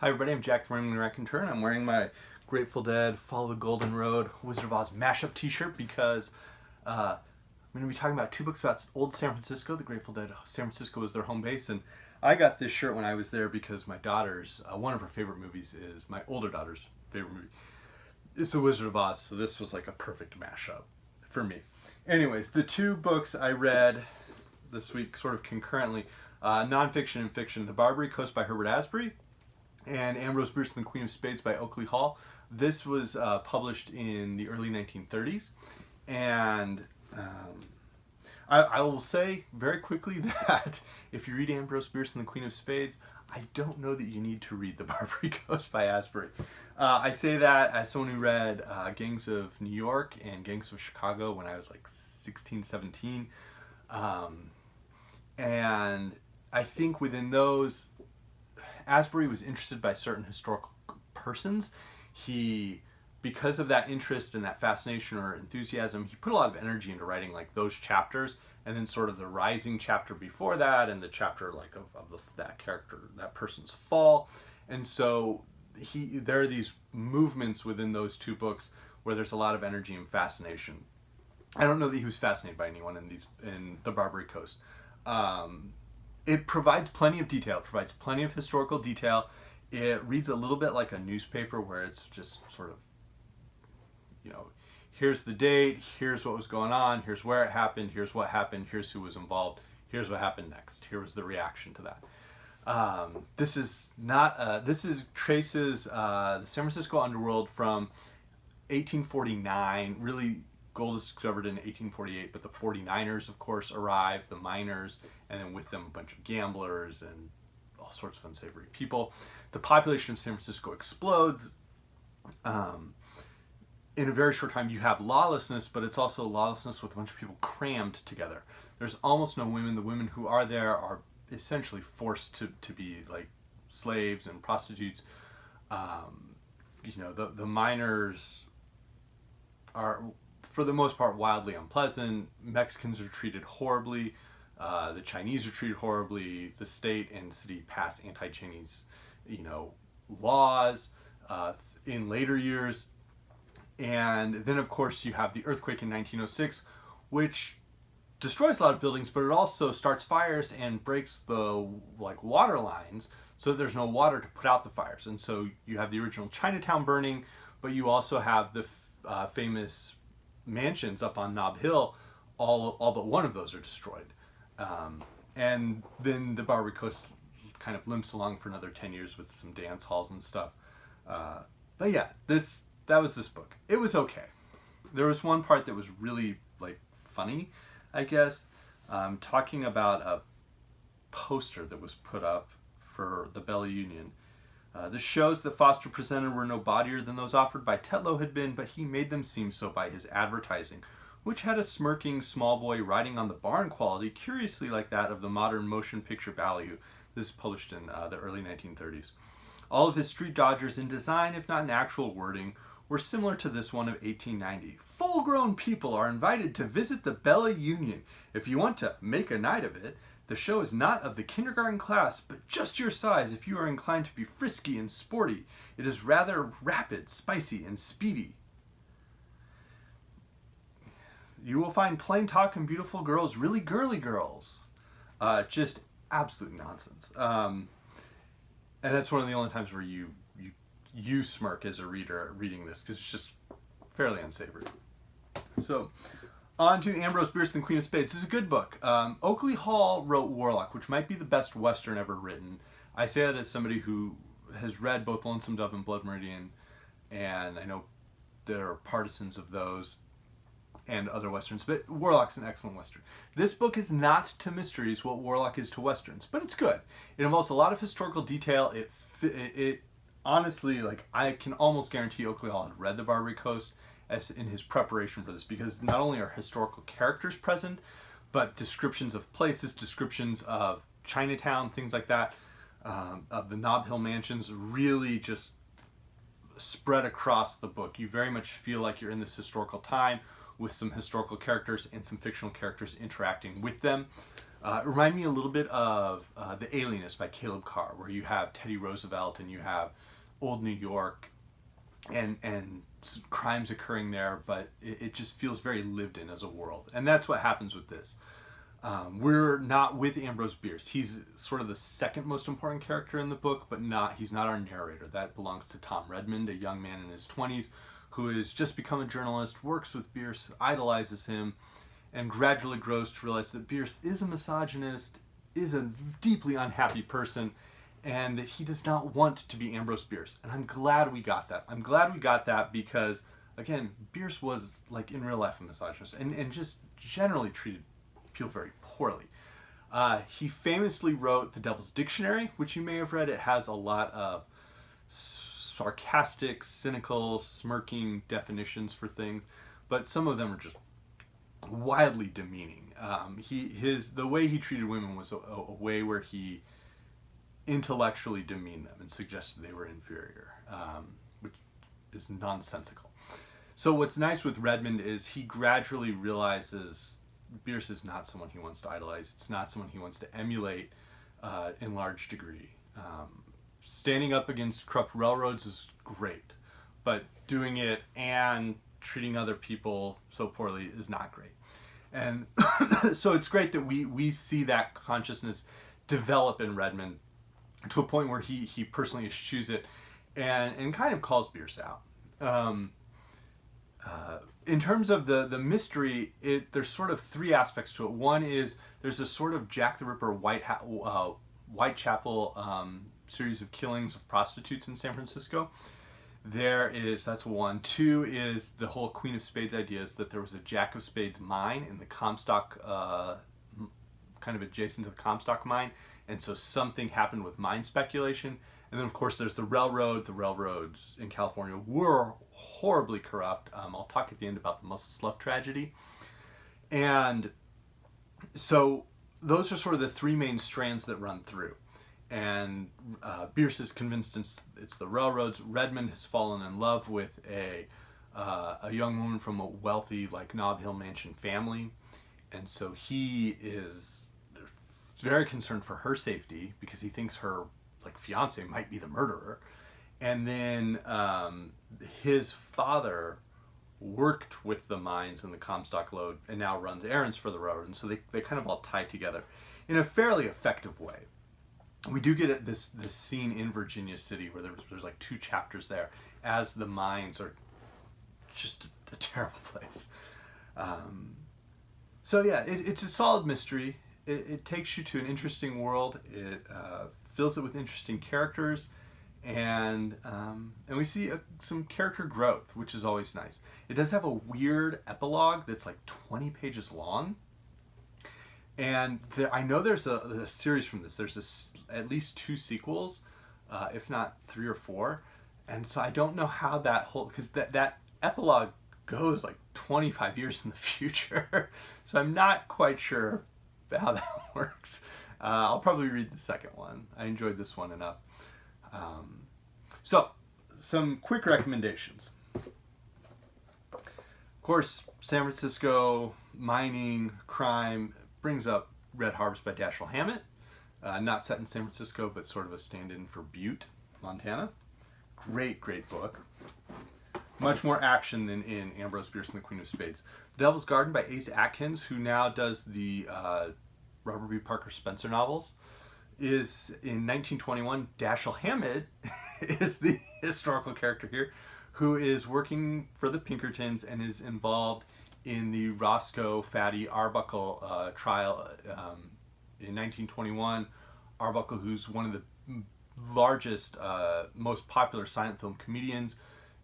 Hi everybody, I'm Jack the Raymond Raconteur, and I'm wearing my Grateful Dead Follow the Golden Road Wizard of Oz mashup t-shirt because I'm going to be talking about two books about old San Francisco. The Grateful Dead San Francisco was their home base, and I got this shirt when I was there because my daughter's, one of her favorite movies is, my older daughter's favorite movie is The Wizard of Oz, so this was like a perfect mashup for me. Anyways, the two books I read this week sort of concurrently, nonfiction and fiction, The Barbary Coast by Herbert Asbury, and Ambrose Bierce and the Queen of Spades by Oakley Hall. This was published in the early 1930s, and I will say very quickly that if you read Ambrose Bierce and the Queen of Spades, I don't know that you need to read The Barbary Coast by Asbury. I say that as someone who read Gangs of New York and Gangs of Chicago when I was like 16, 17. And I think within those, Asbury was interested by certain historical persons. He, because of that interest and that fascination or enthusiasm, he put a lot of energy into writing like those chapters, and then sort of the rising chapter before that, and the chapter like that character, that person's fall. And so there are these movements within those two books where there's a lot of energy and fascination. I don't know that he was fascinated by anyone in The Barbary Coast. It provides plenty of detail, it provides plenty of historical detail. It reads a little bit like a newspaper where it's just sort of, here's the date, here's what was going on, here's where it happened, here's what happened, here's who was involved, here's what happened next, here was the reaction to that. This traces the San Francisco underworld from 1849, really. Gold is discovered in 1848, but the 49ers, of course, arrive, the miners, and then with them a bunch of gamblers and all sorts of unsavory people. The population of San Francisco explodes. In a very short time, you have lawlessness, but it's also lawlessness with a bunch of people crammed together. There's almost no women. The women who are there are essentially forced to be like slaves and prostitutes. The miners are, for the most part, wildly unpleasant. Mexicans are treated horribly. The Chinese are treated horribly. The state and city pass anti-Chinese, laws in later years. And then, of course, you have the earthquake in 1906, which destroys a lot of buildings, but it also starts fires and breaks the water lines, so that there's no water to put out the fires. And so you have the original Chinatown burning, but you also have the famous mansions up on Nob Hill. All but one of those are destroyed. And then the Barbary Coast kind of limps along for another 10 years with some dance halls and stuff. But yeah, that was this book. It was okay. There was one part that was really funny, I guess, talking about a poster that was put up for the Bella Union. The shows that Foster presented were no bawdier than those offered by Tetlow had been, but he made them seem so by his advertising, which had a smirking small boy riding on the barn quality, curiously like that of the modern motion picture ballyhoo. This is published in the early 1930s. All of his street dodgers in design, if not in actual wording, were similar to this one of 1890. Full-grown people are invited to visit the Bella Union. If you want to make a night of it, the show is not of the kindergarten class, but just your size if you are inclined to be frisky and sporty. It is rather rapid, spicy, and speedy. You will find plain talk and beautiful girls, really girly girls. Just absolute nonsense. And that's one of the only times where you smirk as a reader reading this, because it's just fairly unsavory. So, on to Ambrose Bierce and the Queen of Spades. This is a good book. Oakley Hall wrote Warlock, which might be the best Western ever written. I say that as somebody who has read both Lonesome Dove and Blood Meridian, and I know there are partisans of those and other Westerns, but Warlock's an excellent Western. This book is not to mysteries what Warlock is to Westerns, but it's good. It involves a lot of historical detail. It honestly, I can almost guarantee Oakley Hall had read The Barbary Coast as in his preparation for this, because not only are historical characters present, but descriptions of places, descriptions of Chinatown, things like that, of the Nob Hill mansions, really just spread across the book. You very much feel like you're in this historical time with some historical characters and some fictional characters interacting with them. It reminded me a little bit of The Alienist by Caleb Carr, where you have Teddy Roosevelt and you have old New York and crimes occurring there, but it just feels very lived in as a world. And that's what happens with this. We're not with Ambrose Bierce. He's sort of the second most important character in the book, but he's not our narrator. That belongs to Tom Redmond, a young man in his 20s who has just become a journalist, works with Bierce, idolizes him, and gradually grows to realize that Bierce is a misogynist, is a deeply unhappy person, and that he does not want to be Ambrose Bierce. And I'm glad we got that. I'm glad we got that because, again, Bierce was, like, in real life a misogynist and just generally treated people very poorly. He famously wrote The Devil's Dictionary, which you may have read. It has a lot of sarcastic, cynical, smirking definitions for things, but some of them are just wildly demeaning. The way he treated women was a way where he intellectually demeaned them and suggested they were inferior, which is nonsensical. So what's nice with Redmond is he gradually realizes Bierce is not someone he wants to idolize. It's not someone he wants to emulate in large degree. Standing up against corrupt railroads is great, but doing it and treating other people so poorly is not great. And so it's great that we see that consciousness develop in Redmond to a point where he personally eschews it and kind of calls Bierce out. In terms of the mystery, there's sort of three aspects to it. One is there's a sort of Jack the Ripper Whitechapel series of killings of prostitutes in San Francisco. That's one. Two is the whole Queen of Spades idea is that there was a Jack of Spades mine in the Comstock, kind of adjacent to the Comstock mine, and so something happened with mine speculation. And then, of course, there's the railroad. The railroads in California were horribly corrupt. I'll talk at the end about the Mussel Slough tragedy. And so those are sort of the three main strands that run through. And Bierce is convinced it's the railroads. Redmond has fallen in love with a young woman from a wealthy, like, Nob Hill Mansion family. And so he is very concerned for her safety because he thinks her, like, fiance might be the murderer. And then his father worked with the mines in the Comstock lode and now runs errands for the railroad. And so they kind of all tie together in a fairly effective way. We do get this scene in Virginia City where there's like 2 chapters there as the mines are just a terrible place. So yeah, it's a solid mystery. It takes you to an interesting world. It fills it with interesting characters, and we see some character growth, which is always nice. It does have a weird epilogue that's like 20 pages long. And I know there's a series from this. There's at least 2 sequels, if not 3 or 4. And so I don't know how that whole... Because that epilogue goes like 25 years in the future. So I'm not quite sure how that works. I'll probably read the second one. I enjoyed this one enough. So, some quick recommendations. Of course, San Francisco, mining, crime... brings up Red Harvest by Dashiell Hammett. Not set in San Francisco, but sort of a stand-in for Butte, Montana. Great book. Much more action than in Ambrose Bierce and the Queen of Spades. The Devil's Garden by Ace Atkins, who now does the Robert B. Parker Spencer novels, is in 1921. Dashiell Hammett is the historical character here, who is working for the Pinkertons and is involved in the Roscoe Fatty Arbuckle trial in 1921. Arbuckle, who's one of the largest, most popular silent film comedians,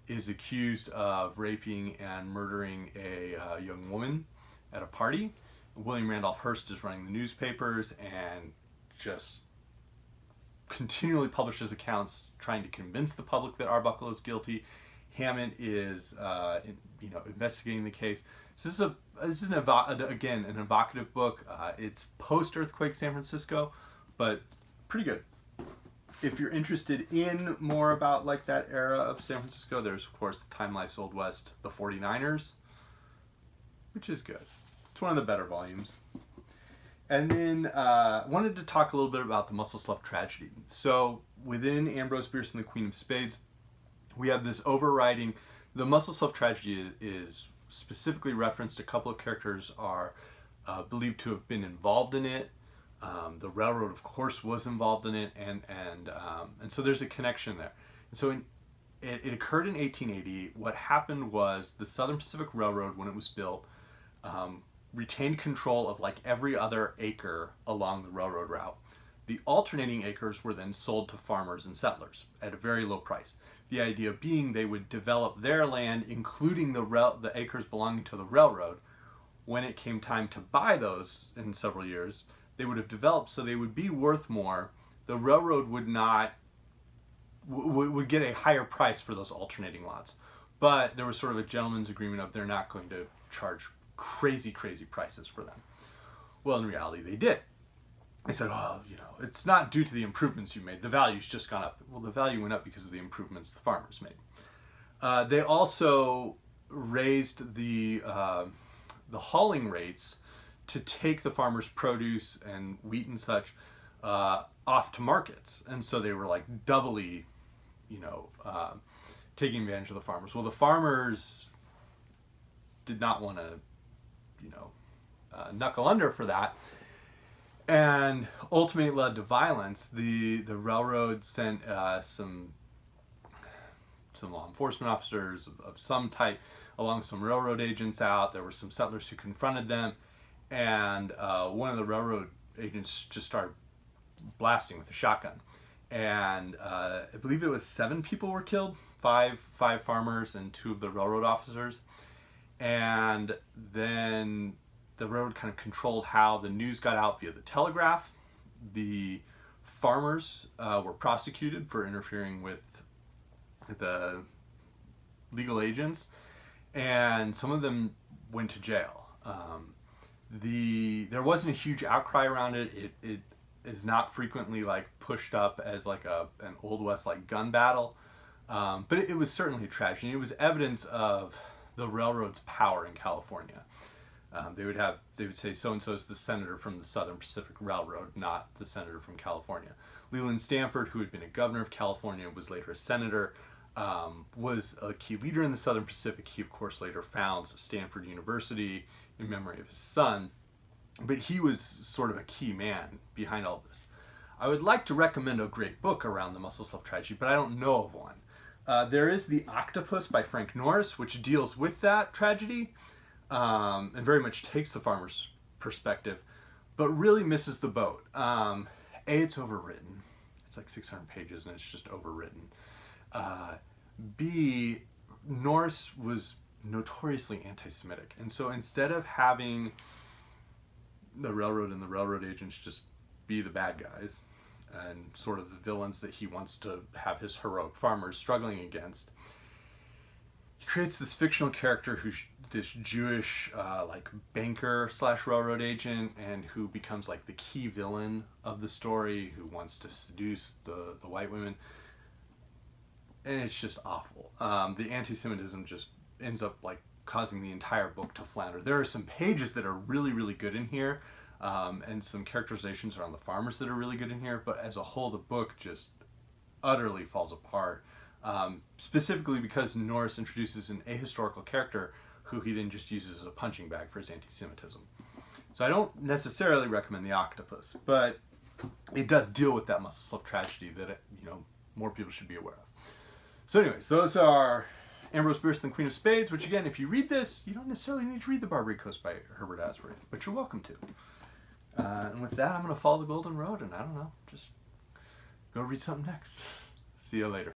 is accused of raping and murdering a young woman at a party. William Randolph Hearst is running the newspapers and just continually publishes accounts trying to convince the public that Arbuckle is guilty. Hammett is investigating the case. So this is again an evocative book. It's post-earthquake San Francisco, but pretty good. If you're interested in more about like that era of San Francisco, there's of course Time Life's Old West, The 49ers, which is good. It's one of the better volumes. And then wanted to talk a little bit about the Mussel Slough tragedy. So within Ambrose Bierce and the Queen of Spades, we have this overriding. The Mussel Slough tragedy is specifically referenced. A couple of characters are believed to have been involved in it. The railroad, of course, was involved in it, and so there's a connection there. And so it occurred in 1880. What happened was the Southern Pacific Railroad, when it was built, retained control of like every other acre along the railroad route. The alternating acres were then sold to farmers and settlers at a very low price. The idea being they would develop their land, including the acres belonging to the railroad. When it came time to buy those in several years, they would have developed so they would be worth more. The railroad would not would get a higher price for those alternating lots. But there was sort of a gentleman's agreement of they're not going to charge crazy prices for them. Well, in reality, they did. They said, oh, it's not due to the improvements you made. The value's just gone up. Well, the value went up because of the improvements the farmers made. They also raised the hauling rates to take the farmers' produce and wheat and such off to markets. And so they were like doubly, taking advantage of the farmers. Well, the farmers did not want to, knuckle under for that. And ultimately it led to violence. The railroad sent some law enforcement officers of some type, along with some railroad agents out. There were some settlers who confronted them, and one of the railroad agents just started blasting with a shotgun. And I believe it was 7 people were killed, five farmers and 2 of the railroad officers. And then the railroad kind of controlled how the news got out via the telegraph. The farmers were prosecuted for interfering with the legal agents, and some of them went to jail. There wasn't a huge outcry around it. It is not frequently like pushed up as like an Old West like gun battle, but it was certainly a tragedy. It was evidence of the railroad's power in California. They would say so and so is the senator from the Southern Pacific Railroad, not the senator from California. Leland Stanford, who had been a governor of California, was later a senator. Was a key leader in the Southern Pacific. He, of course, later founds Stanford University in memory of his son. But he was sort of a key man behind all this. I would like to recommend a great book around the Mussel Slough tragedy, but I don't know of one. There is The Octopus by Frank Norris, which deals with that tragedy and very much takes the farmer's perspective, but really misses the boat. It's overwritten. It's like 600 pages and it's just overwritten. B, Norris was notoriously anti-Semitic, and so instead of having the railroad and the railroad agents just be the bad guys and sort of the villains that he wants to have his heroic farmers struggling against, he creates this fictional character who's this Jewish like banker / railroad agent, and who becomes like the key villain of the story, who wants to seduce the white women. And it's just awful. The anti-Semitism just ends up like causing the entire book to flounder. There are some pages that are really good in here, and some characterizations around the farmers that are really good in here, but as a whole the book just utterly falls apart, specifically because Norris introduces an ahistorical character who he then just uses as a punching bag for his anti-Semitism. So I don't necessarily recommend The Octopus, but it does deal with that Mussel Slough tragedy that more people should be aware of. So anyways, those are Ambrose Bierce and the Queen of Spades, which again, if you read this, you don't necessarily need to read The Barbary Coast by Herbert Asbury, but you're welcome to. And with that, I'm going to follow the Golden Road and just go read something next. See you later.